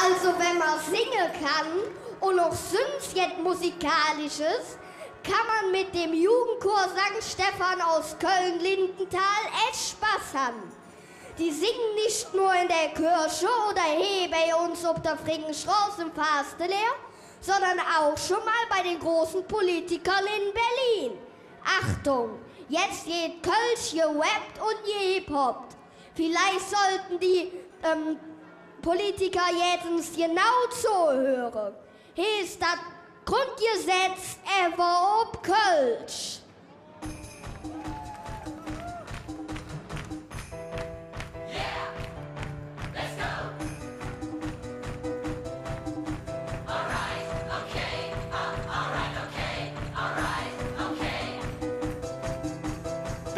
Also wenn man singen kann und noch sonst jetzt Musikalisches, kann man mit dem Jugendchor St. Stephan aus Köln-Lindenthal echt Spaß haben. Die singen nicht nur in der Kirche oder hier bei uns auf der Frickenstraße im Fastelehr, sondern auch schon mal bei den großen Politikern in Berlin. Achtung, jetzt geht Kölsch gerappt und gehip-hoppt. Vielleicht sollten die Politiker jetzt genau zuhören. Hier ist das Grundgesetz ever ob Kölsch.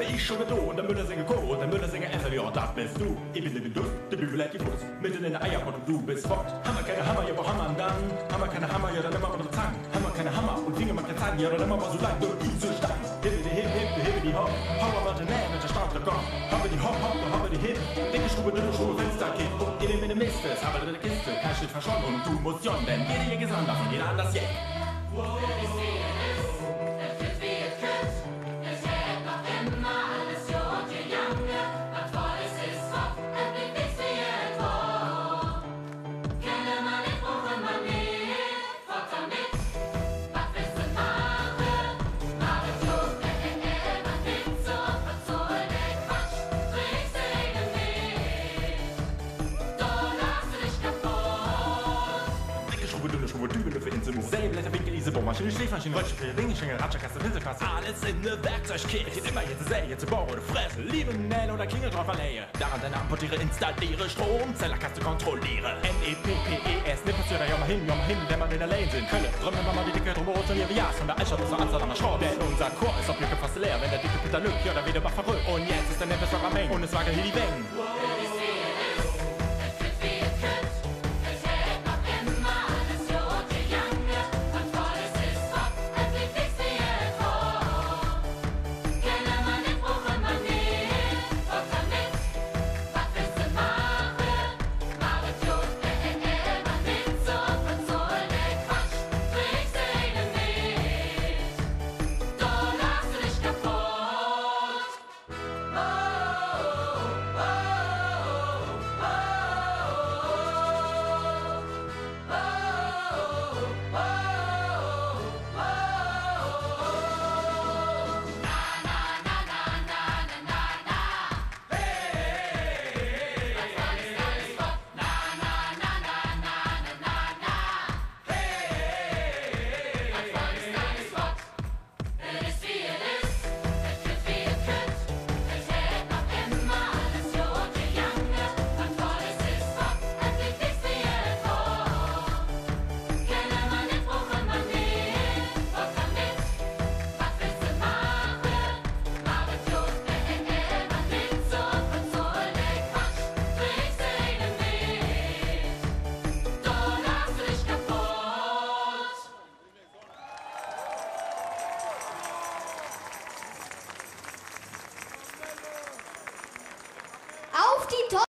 Ich schon da und der Müller singe Chor und der Müller singe FW und das bist du. Ich bin der Duft, der Bügel hat die Fuß, mitten in der Eierpott und du bist fort. Hammer keine Hammer, ja, aber Hammer dann. Hammer keine Hammer, ja, dann immer mit der Zange. Hammer keine Hammer und Finger macht keine Zange, ja, dann immer mal so lang durch diese Stadt. Hippe die Hopp, Hauer war der Nähe mit der Startrekord. Habe die Hopp, Hopp, da habe die Hip. Dicke Stube, dünne Schuhe, Fensterkind. Und in dem Mist ist, aber der Kiste, kein Schild verschwunden und du musst jon, denn jeder hier gesandt davon, jeder anders je. Maschine, Schläfmaschine, Rollstuhl, Ringeschwinge, Ratschakasse, Pinselkasse. Alles in ne Werkzeugkiste. Geht immer jetzt Säge, jetzt Bau oder Fresse. Liebe Nähle oder Klingel drauf verleihe. Daran deine Amputiere, installiere Stromzellerkaste kontrolliere. NEPPES, nicht passiert, ja mal hin, wenn man in der Lane sind. Kölle, drümmen wir mal die dicke Drummer und ihre Jas. Von der Altstadt zur Anzahl an der Schrott. Denn unser Chor ist auf jeden Fall fast leer, wenn der dicke Peter Lück, ja, da wieder mal verrückt. Und jetzt ist der Neppes Rock am Eng. Und es wagelt hier die Wänge.